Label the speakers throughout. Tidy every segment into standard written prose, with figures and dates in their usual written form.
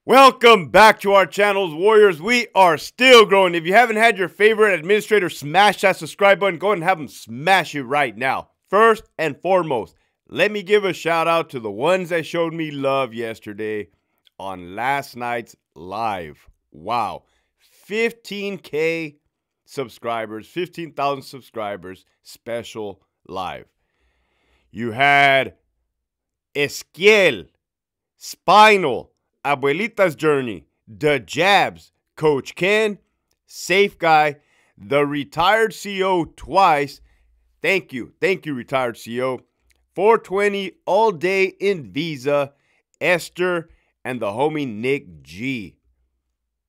Speaker 1: Welcome back to our channels, Warriors. We are still growing. If you haven't had your favorite administrator smash that subscribe button, go ahead and have them smash it right now. First and foremost, let me give a shout out to the ones that showed me love yesterday on last night's live. Wow. 15K subscribers, 15,000 subscribers, special live. You had Esquiel, Spinal, Abuelita's Journey, The Jabs, Coach Ken, Safe Guy, the retired CO twice. Thank you, retired CO. 420 all day in Visa, Esther, and the homie Nick G.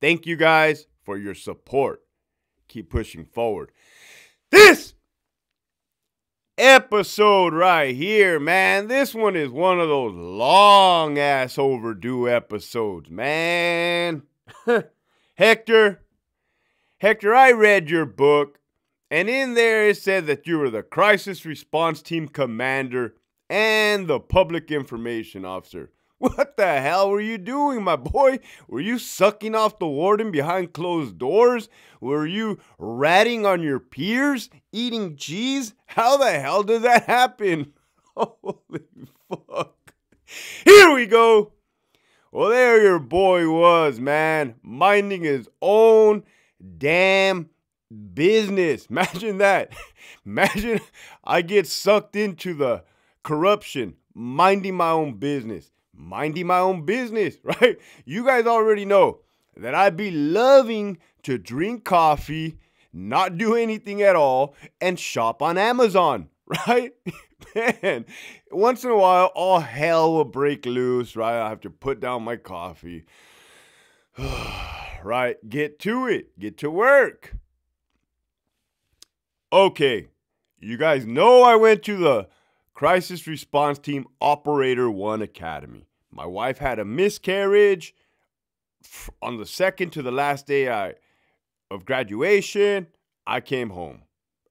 Speaker 1: Thank you guys for your support. Keep pushing forward. This episode right here, man, this one is one of those long ass overdue episodes, man. Hector, I read your book, and in there it said that you were the crisis response team commander and the public information officer. What the hell were you doing, my boy? Were you sucking off the warden behind closed doors? Were you ratting on your peers? Eating cheese? How the hell did that happen? Holy fuck. Here we go. Well, there your boy was, man. Minding his own damn business. Imagine that. Imagine I get sucked into the corruption. Minding my own business. Minding my own business, right? You guys already know that I'd be loving to drink coffee, not do anything at all, and shop on Amazon, right? Man, once in a while, all hell will break loose, right? I have to put down my coffee. Right, get to it. Get to work. Okay, you guys know I went to the Crisis Response Team Operator 1 Academy. My wife had a miscarriage on the second to the last day of graduation. I came home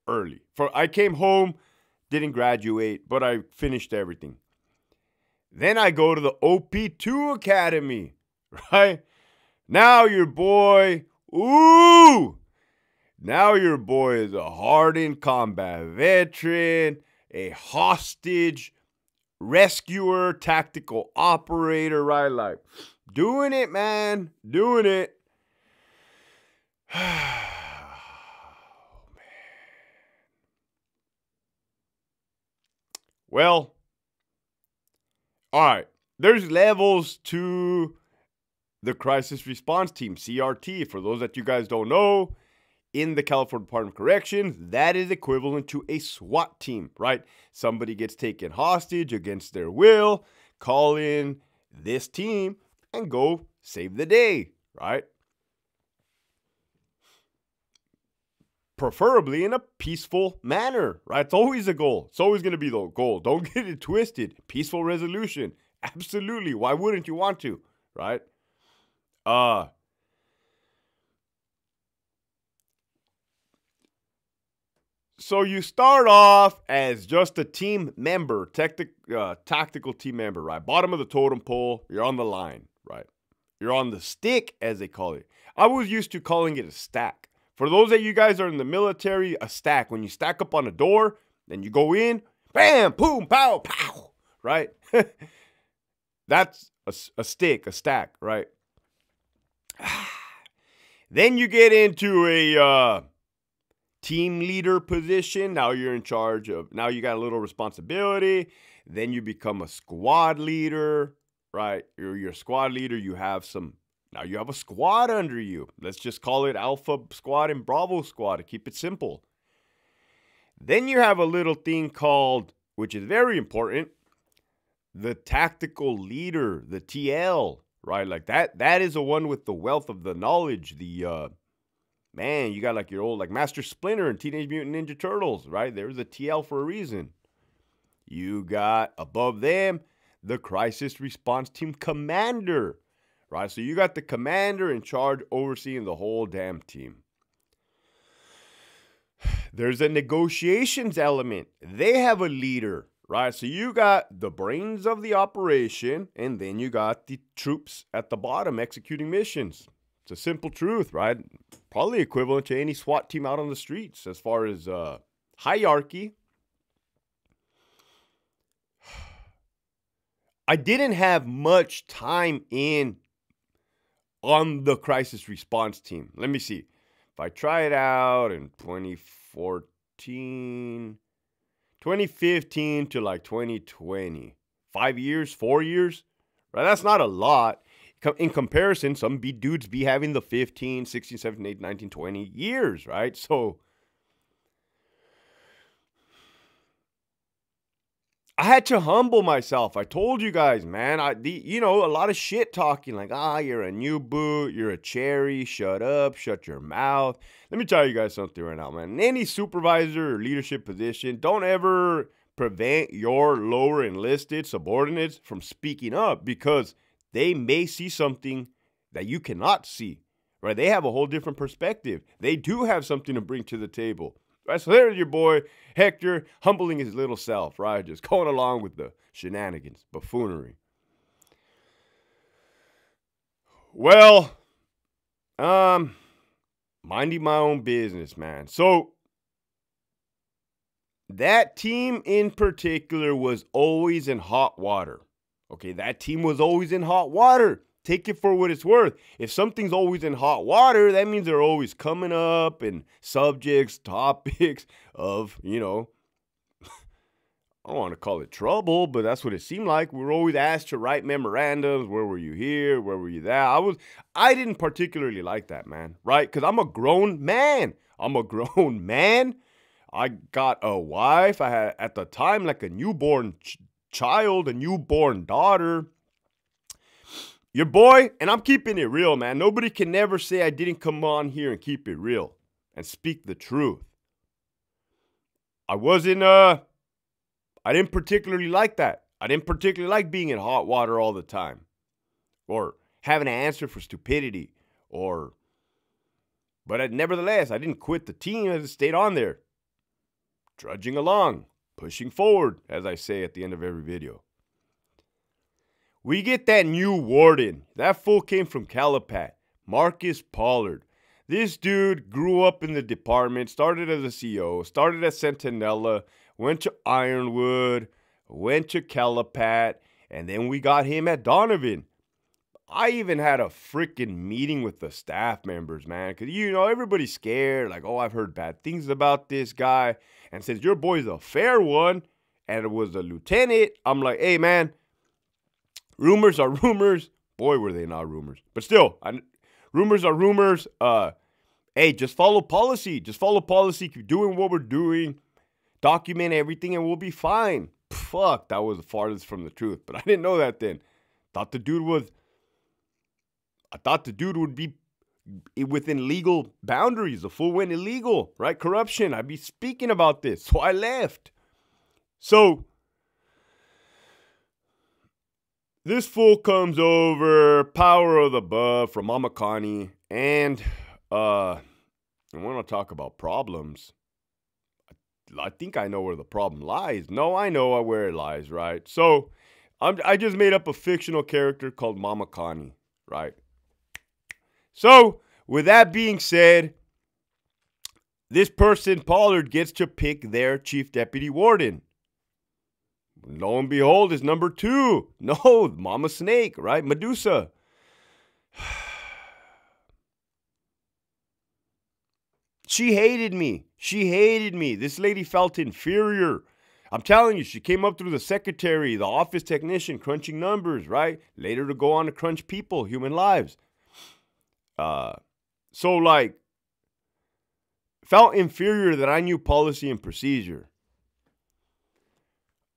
Speaker 1: early. I came home, didn't graduate, but I finished everything. Then I go to the OP2 Academy, right? Now your boy, now your boy is a hardened combat veteran, a hostage rescuer, tactical operator, right? Like, doing it, man. Doing it. Oh, man. Well, all right. There's levels to the Crisis Response Team, CRT. For those that you guys don't know, in the California Department of Corrections, that is equivalent to a SWAT team, right? Somebody gets taken hostage against their will, call in this team, and go save the day, right? Preferably in a peaceful manner, right? It's always a goal. It's always going to be the goal. Don't get it twisted. Peaceful resolution. Absolutely. Why wouldn't you want to, right? So you start off as just a team member, tactical team member, right? Bottom of the totem pole, you're on the line, right? You're on the stick, as they call it. I was used to calling it a stack. For those of you guys are in the military, a stack. When you stack up on a door, then you go in, bam, boom, pow, pow, right? That's a stick, a stack, right? Then you get into a team leader position. Now you're in charge of, now you got a little responsibility. Then you become a squad leader, right? You're a squad leader. You have now you have a squad under you. Let's just call it Alpha Squad and Bravo Squad to keep it simple. Then you have a little thing called, which is very important, the tactical leader, the TL, right? Like that is the one with the wealth of the knowledge, man, you got like your old, like Master Splinter and Teenage Mutant Ninja Turtles, right? There's a TL for a reason. You got above them the Crisis Response Team Commander, right? So you got the commander in charge overseeing the whole damn team. There's a negotiations element. They have a leader, right? So you got the brains of the operation, and then you got the troops at the bottom executing missions. It's a simple truth, right? Probably equivalent to any SWAT team out on the streets as far as hierarchy. I didn't have much time on the crisis response team. Let me see. If I try it out in 2015 to like 2020, 5 years, 4 years, right? That's not a lot. In comparison, some dudes be having the 15, 16, 17, 18, 19, 20 years, right? So I had to humble myself. I told you guys, man, a lot of shit talking like, you're a new boot, you're a cherry, shut up, shut your mouth. Let me tell you guys something right now, man. In any supervisor or leadership position, don't ever prevent your lower enlisted subordinates from speaking up, because they may see something that you cannot see, right? They have a whole different perspective. They do have something to bring to the table. Right, so there's your boy, Hector, humbling his little self, right? Just going along with the shenanigans, buffoonery. Well, minding my own business, man. So, that team in particular was always in hot water. Okay, that team was always in hot water. Take it for what it's worth. If something's always in hot water, that means they're always coming up in subjects, topics of, I don't want to call it trouble, but that's what it seemed like. We were always asked to write memorandums. Where were you here? Where were you there? I didn't particularly like that, man, right? Because I'm a grown man. I got a wife. I had, at the time, like a newborn child, a newborn daughter. Your boy, and I'm keeping it real, man. Nobody can never say I didn't come on here and keep it real and speak the truth. I didn't particularly like that. I didn't particularly like being in hot water all the time, or having to answer for stupidity, but nevertheless, I didn't quit the team. I just stayed on there, trudging along, pushing forward, as I say at the end of every video. We get that new warden. That fool came from Calipat, Marcus Pollard. This dude grew up in the department, started as a CO, started at Centinela, went to Ironwood, went to Calipat, and then we got him at Donovan. I even had a freaking meeting with the staff members, man, because, everybody's scared, like, I've heard bad things about this guy, and since your boy's a fair one, and it was a lieutenant, I'm like, hey, man, rumors are rumors. Boy, were they not rumors. But still, rumors are rumors. Hey, just follow policy. Keep doing what we're doing. Document everything and we'll be fine. Fuck, that was the farthest from the truth. But I didn't know that then. I thought the dude would be within legal boundaries. The fool went illegal, right? Corruption. I'd be speaking about this. So I left. So this fool comes over, power of the buff from Mama Connie, and I want to talk about problems. I think I know where the problem lies. No, I know where it lies, right? So I just made up a fictional character called Mama Connie, right? So with that being said, this person, Pollard, gets to pick their chief deputy warden. Lo and behold, it's number 2. No, Mama Snake, right? Medusa. She hated me. This lady felt inferior. I'm telling you, she came up through the secretary, the office technician, crunching numbers, right? Later to go on to crunch people, human lives. Felt inferior that I knew policy and procedure.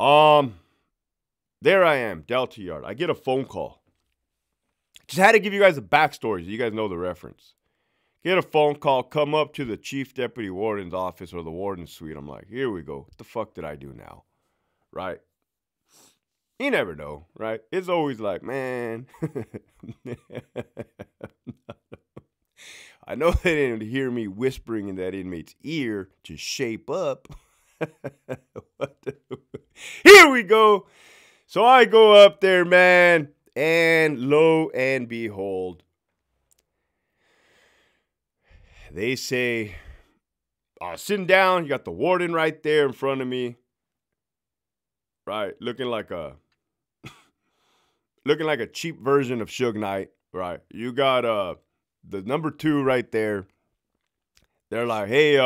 Speaker 1: There I am, Delta Yard. I get a phone call. Just had to give you guys a backstory so you guys know the reference. Get a phone call, come up to the chief deputy warden's office or the warden's suite. I'm like, here we go. What the fuck did I do now? Right? You never know, right? It's always like, man. I know they didn't hear me whispering in that inmate's ear to shape up. Here we go. So I go up there, man, and lo and behold, they say, sitting down, you got the warden right there in front of me, right, looking like a cheap version of Suge Knight, right? You got the number 2 right there. They're like, hey,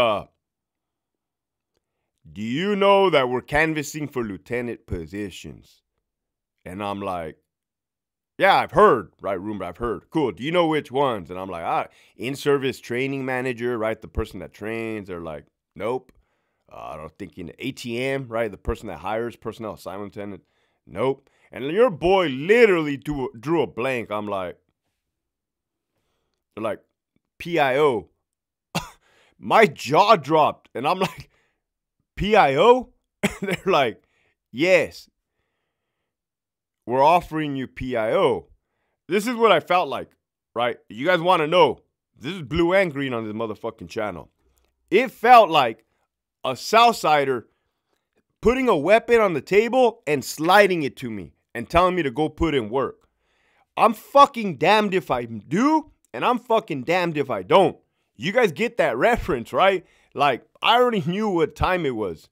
Speaker 1: do you know that we're canvassing for lieutenant positions? And I'm like, yeah, I've heard, right, rumor, I've heard. Cool, do you know which ones? And I'm like, in-service training manager, right, the person that trains. They're like, nope. I don't think in the ATM, right, the person that hires personnel assignment lieutenant. Nope. And your boy literally drew a blank. I'm like, they're like, PIO. My jaw dropped, and I'm like, PIO? And they're like, yes, we're offering you PIO. This is what I felt like, right? You guys want to know. This is blue and green on this motherfucking channel. It felt like a Southsider putting a weapon on the table and sliding it to me and telling me to go put in work. I'm fucking damned if I do, and I'm fucking damned if I don't. You guys get that reference, right? Like, I already knew what time it was.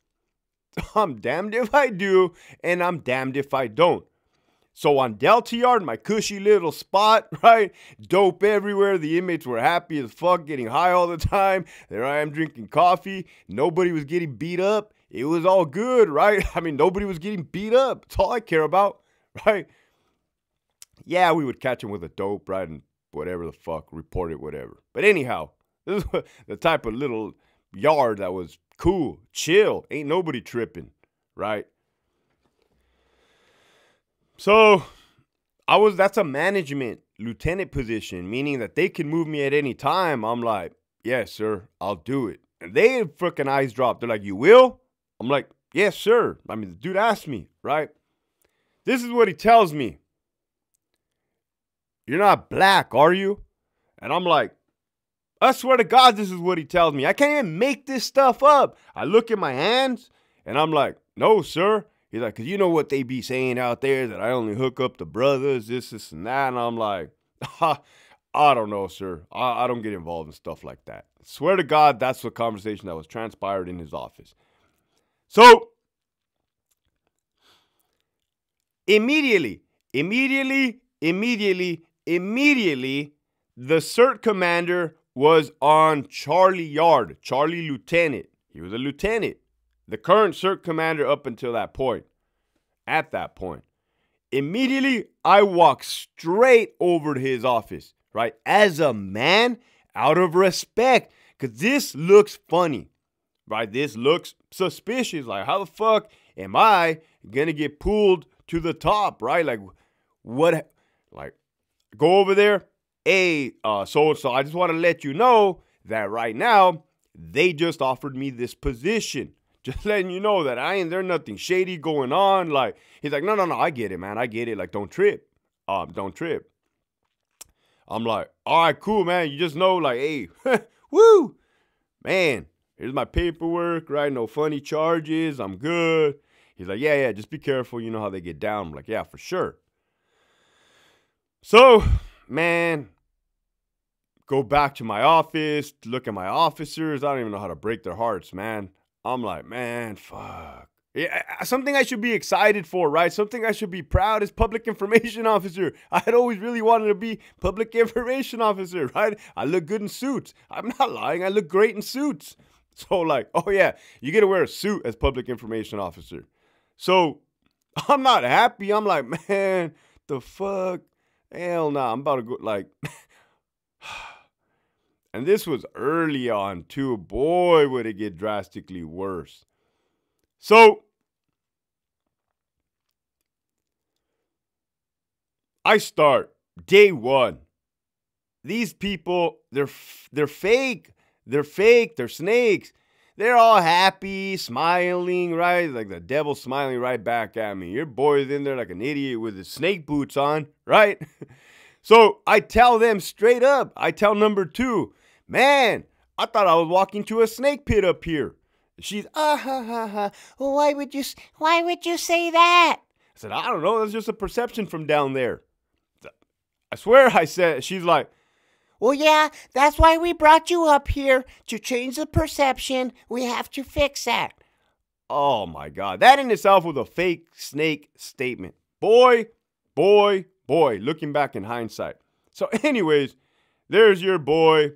Speaker 1: I'm damned if I do, and I'm damned if I don't. So on Delta Yard, my cushy little spot, right? Dope everywhere. The inmates were happy as fuck, getting high all the time. There I am drinking coffee. Nobody was getting beat up. It was all good, right? I mean, nobody was getting beat up. That's all I care about, right? Yeah, we would catch them with a dope, right? And whatever the fuck, report it, whatever. But anyhow, this is the type of little yard that was cool, chill. Ain't nobody tripping, right? So that's a management lieutenant position, meaning that they can move me at any time. I'm like, yes, sir, I'll do it. And they freaking eyes dropped. They're like, you will? I'm like, yes, sir. I mean, the dude asked me, right? This is what he tells me. You're not black, are you? And I'm like, I swear to God, this is what he tells me. I can't even make this stuff up. I look at my hands, and I'm like, no, sir. He's like, because you know what they be saying out there, that I only hook up the brothers, this, and that. And I'm like, I don't know, sir. I don't get involved in stuff like that. I swear to God, that's the conversation that was transpired in his office. So, immediately, the CRT Commander was on Charlie Yard, Charlie Lieutenant. He was a lieutenant. The current CRT Commander up until that point. At that point. Immediately, I walked straight over to his office, right? As a man, out of respect. Because this looks funny, right? This looks suspicious. Like, how the fuck am I going to get pulled to the top, right? Like, what? Like, go over there. Hey, so I just want to let you know that right now, they just offered me this position. Just letting you know that there's nothing shady going on. Like, he's like, no, I get it, man. I get it. Like, don't trip. Don't trip. I'm like, all right, cool, man. You just know, like, hey, woo, man, here's my paperwork, right? No funny charges. I'm good. He's like, yeah, just be careful. You know how they get down. I'm like, yeah, for sure. So, man, go back to my office, look at my officers. I don't even know how to break their hearts, man. I'm like, man, fuck. Yeah, something I should be excited for, right? Something I should be proud as public information officer. I had always really wanted to be public information officer, right? I look good in suits. I'm not lying. I look great in suits. So like, oh yeah, you get to wear a suit as public information officer. So I'm not happy. I'm like, man, the fuck? Hell nah. I'm about to go like... And this was early on too. Boy, would it get drastically worse. So, I start day one. These people, they're fake. They're fake. They're snakes. They're all happy, smiling, right? Like the devil smiling right back at me. Your boy's in there like an idiot with his snake boots on, right? So I tell them straight up. I tell number 2, man, I thought I was walking to a snake pit up here. She's, ha, ha, ha. Why would you say that? I said, I don't know. That's just a perception from down there. I swear I said, she's like, well, yeah, that's why we brought you up here, to change the perception. We have to fix that. Oh, my God. That in itself was a fake snake statement. Boy, looking back in hindsight. So anyways, there's your boy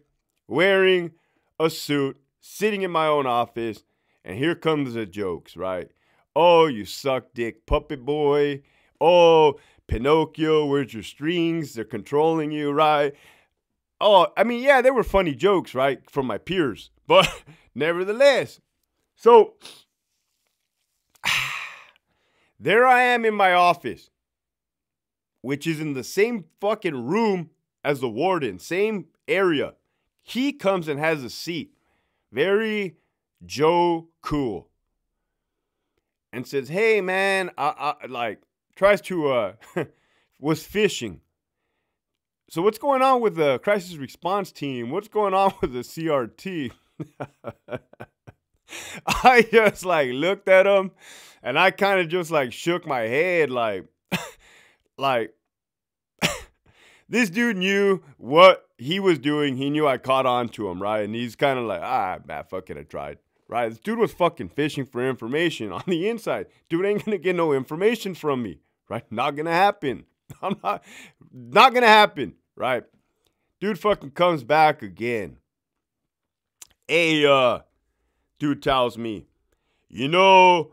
Speaker 1: wearing a suit, sitting in my own office, and here comes the jokes, right? Oh, you suck dick puppet boy. Oh, Pinocchio, where's your strings? They're controlling you, right? Oh, I mean, yeah, they were funny jokes, right, from my peers. But nevertheless, so there I am in my office, which is in the same fucking room as the warden, same area. He comes and has a seat. Very Joe cool. And says, hey, man, tries to, was fishing. So what's going on with the crisis response team? What's going on with the CRT? I just looked at him and I kind of just shook my head like this dude knew what he was doing. He knew I caught on to him, right? And he's kind of like, man, fuck it, I tried. Right? This dude was fucking fishing for information on the inside. Dude ain't gonna get no information from me. Right? Not gonna happen. Not gonna happen. Right? Dude fucking comes back again. Hey, dude tells me, and I'm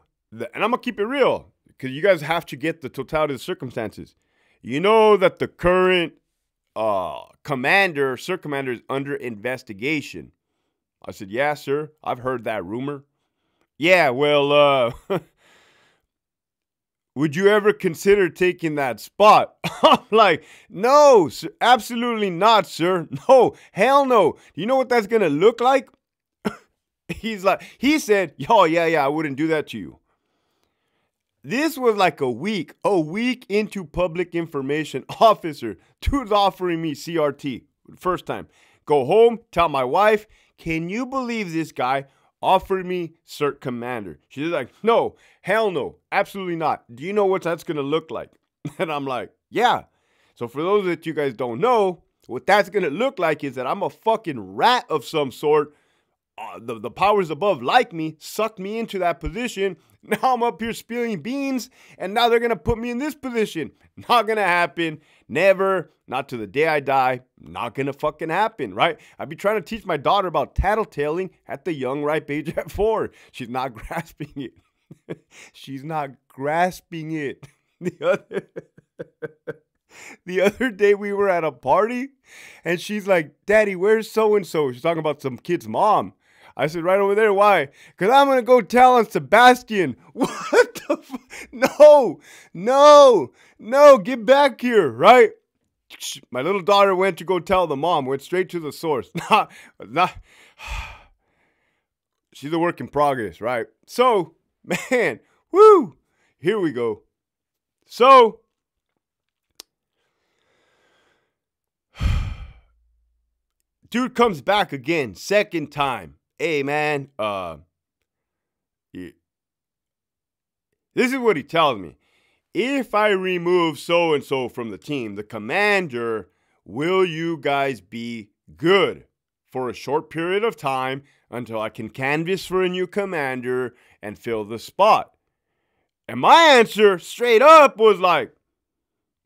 Speaker 1: gonna keep it real, because you guys have to get the totality of the circumstances. You know that the current commander, Sir Commander, is under investigation. I said, yeah, sir. I've heard that rumor. Yeah, well, would you ever consider taking that spot? I'm like, no, sir, absolutely not, sir. No, hell no. Do you know what that's going to look like? He said, oh, yeah, I wouldn't do that to you. This was like a week into public information officer. Dude's offering me CRT. First time. Go home, tell my wife, can you believe this guy offered me CRT Commander? She's like, no, hell no, absolutely not. Do you know what that's going to look like? And I'm like, yeah. So for those that you guys don't know, what that's going to look like is that I'm a fucking rat of some sort. The powers above like me, sucked me into that position. Now I'm up here spilling beans, and now they're going to put me in this position. Not going to happen. Never. Not to the day I die. Not going to fucking happen, right? I'd be trying to teach my daughter about tattletaling at the young, ripe age at 4. She's not grasping it. She's not grasping it. The other day we were at a party, and she's like, Daddy, where's so-and-so? She's talking about some kid's mom. I said, right over there. Why? Because I'm going to go tell on Sebastian. What the fuck? No, get back here, right? My little daughter went to go tell the mom, went straight to the source. She's a work in progress, right? So, man, woo, here we go. So, dude comes back again, second time. Hey, man, this is what he tells me. If I remove so-and-so from the team, the commander, will you guys be good for a short period of time until I can canvass for a new commander and fill the spot? And my answer straight up was like,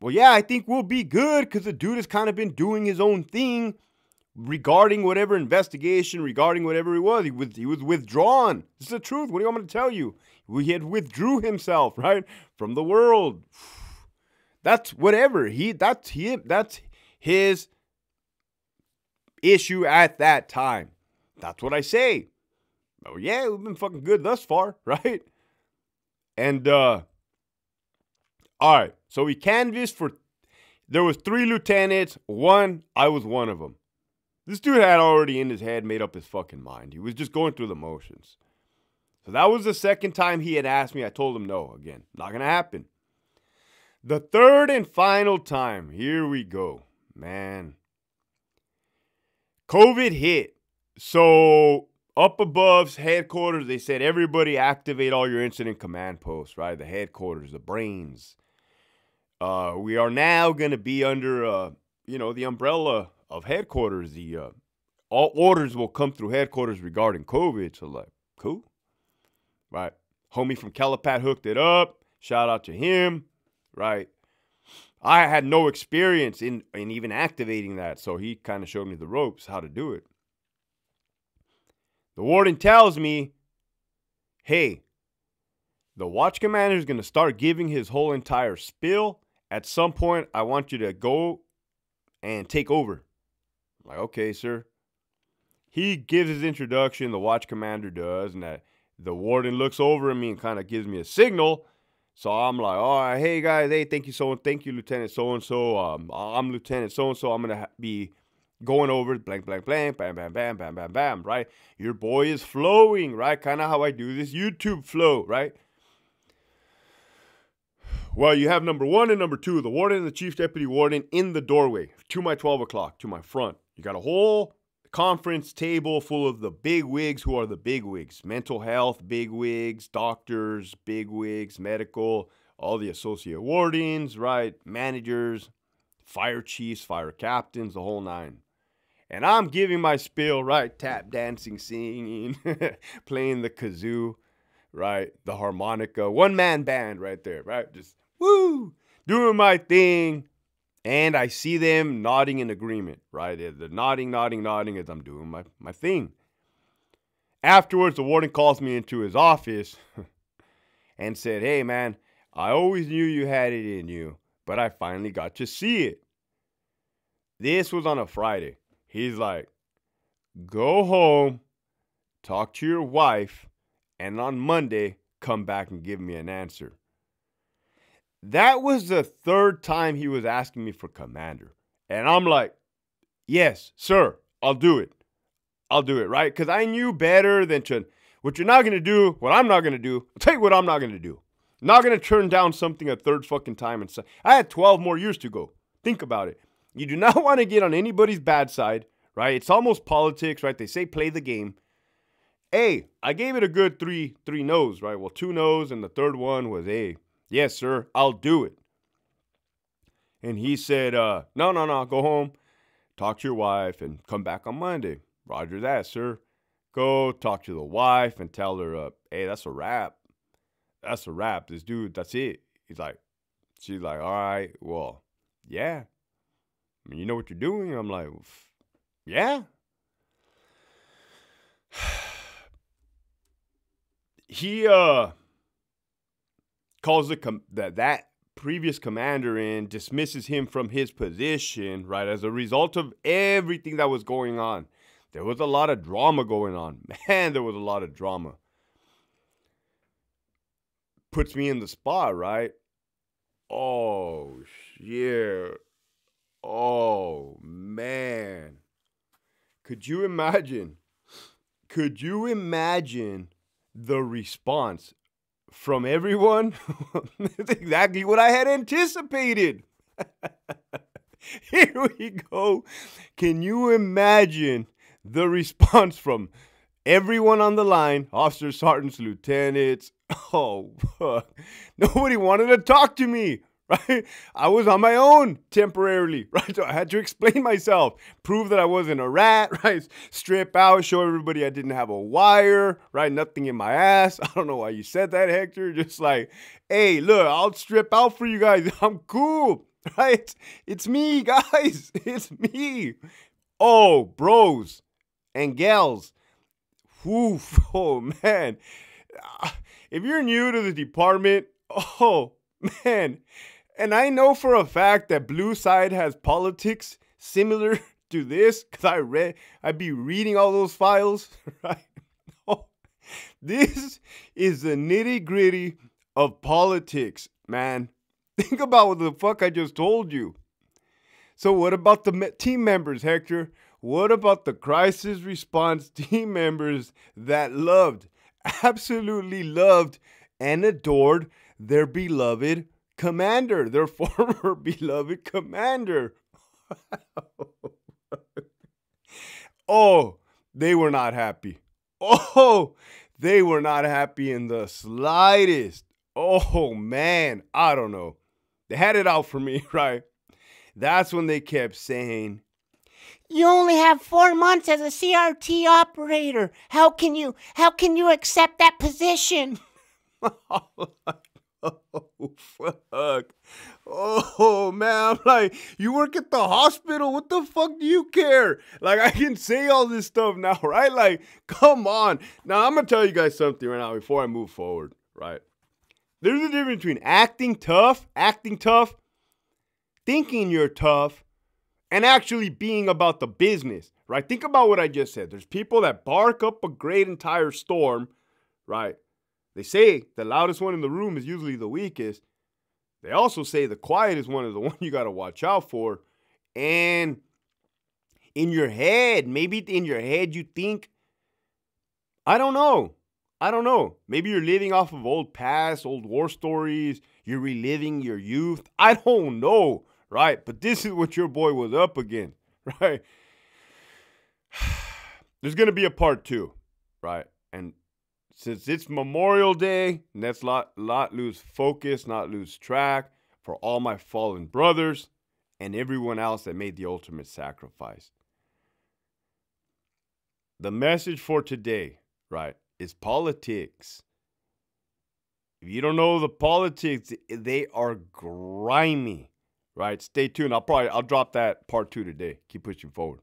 Speaker 1: well, yeah, I think we'll be good because the dude has kind of been doing his own thing regarding whatever investigation, regarding whatever it was. He was withdrawn. This is the truth. What do you want me to tell you? He had withdrew himself, right, from the world. That's whatever. That's him. That's his issue at that time. That's what I say. Oh, yeah, we've been fucking good thus far, right? And, all right. So we canvassed for, there was 3 lieutenants. I was one of them. This dude had already in his head made up his fucking mind. He was just going through the motions. So that was the second time he had asked me. I told him no again. Not going to happen. The third and final time. Here we go. Man. COVID hit. So Up above headquarters, they said, everybody activate all your incident command posts, right? The headquarters, the brains. We are now going to be under, the umbrella of headquarters. All orders will come through headquarters regarding COVID. So, like, cool. Right. Homie from Calipat hooked it up. Shout out to him. Right. I had no experience in even activating that. So he kind of showed me the ropes, how to do it. The warden tells me, hey, the watch commander is going to start giving his whole entire spiel. At some point, I want you to go and take over. I'm like, okay, sir. He gives his introduction, the watch commander does, and the warden looks over at me and kind of gives me a signal. So I'm like, all right, hey guys, hey, thank you, Lieutenant so-and-so. I'm Lieutenant so-and-so. I'm going to be going over blank, blank, blank, bam, bam, bam, bam, bam, bam, right? Your boy is flowing, right? Kind of how I do this YouTube flow, right? Well, you have number 1 and number 2, the warden and the chief deputy warden in the doorway to my 12 o'clock, to my front. You got a whole conference table full of the big wigs who are the big wigs. Mental health big wigs, doctors, big wigs, medical, all the associate wardens, right? Managers, fire chiefs, fire captains, the whole nine. And I'm giving my spiel, right? Tap dancing, singing, playing the kazoo, right? The harmonica, one-man band right there, right? Just woo, doing my thing. And I see them nodding in agreement, right? They're nodding as I'm doing my thing. Afterwards, the warden calls me into his office and said, hey, man, I always knew you had it in you, but I finally got to see it. This was on a Friday. He's like, go home, talk to your wife, and on Monday, come back and give me an answer. That was the 3rd time he was asking me for commander. And I'm like, yes, sir, I'll do it. I'll do it, right? Because I knew better than to, what you're not going to do, what I'm not going to do. I'll tell you what I'm not going to do. I'm not going to turn down something a 3rd fucking time. And say, I had 12 more years to go. Think about it. You do not want to get on anybody's bad side, right? It's almost politics, right? They say play the game. Hey, I gave it a good three no's, right? Well, 2 no's, and the 3rd one was a. Yes, sir, I'll do it. And he said, no, go home, talk to your wife, and come back on Monday. Roger that, sir. Go talk to the wife and tell her, hey, that's a wrap. That's a wrap. This dude, that's it. She's like, all right, well, yeah. I mean, you know what you're doing? I'm like, yeah. He, calls that previous commander in, dismisses him from his position, right, as a result of everything that was going on. There was a lot of drama going on. Man, there was a lot of drama. Puts me in the spot, right? Oh, shit. Oh, man. Could you imagine the response from everyone? That's exactly what I had anticipated. Here we go. Can you imagine the response from everyone on the line? Officers, sergeants, lieutenants. Oh, fuck. Nobody wanted to talk to me, right? I was on my own temporarily, right? So I had to explain myself, prove that I wasn't a rat, right? Strip out, show everybody I didn't have a wire, right? Nothing in my ass. I don't know why you said that, Hector. Just like, hey, look, I'll strip out for you guys. I'm cool, right? It's me, guys. It's me. Oh, bros and gals. Woof. Oh, man. If you're new to the department, oh, man. And I know for a fact that Blue Side has politics similar to this, because I'd be reading all those files, right? Oh, this is the nitty-gritty of politics, man. Think about what the fuck I just told you. So what about the team members, Hector? What about the crisis response team members that loved, absolutely loved, and adored their beloved commander, their former beloved commander? Oh, they were not happy. Oh, they were not happy in the slightest. Oh, man, I don't know. They had it out for me, right? That's when they kept saying,
Speaker 2: "You only have 4 months as a CRT operator. How can you accept that position?"
Speaker 1: oh, fuck. Oh, man. I'm like, you work at the hospital. What the fuck do you care? Like, I can say all this stuff now, right? Like, come on. Now, I'm going to tell you guys something right now before I move forward, right? There's a difference between acting tough, thinking you're tough, and actually being about the business, right? Think about what I just said. There's people that bark up a great entire storm, right? They say the loudest one in the room is usually the weakest. They also say the quietest one is the one you got to watch out for. And in your head, maybe in your head you think, I don't know. Maybe you're living off of old past, old war stories. You're reliving your youth. I don't know, right? But this is what your boy was up against, right? There's going to be a part 2, right? And since it's Memorial Day, let's not lose focus, not lose track for all my fallen brothers and everyone else that made the ultimate sacrifice. The message for today, right, is politics. If you don't know the politics, they are grimy, right? Stay tuned. I'll drop that part 2 today. Keep pushing forward.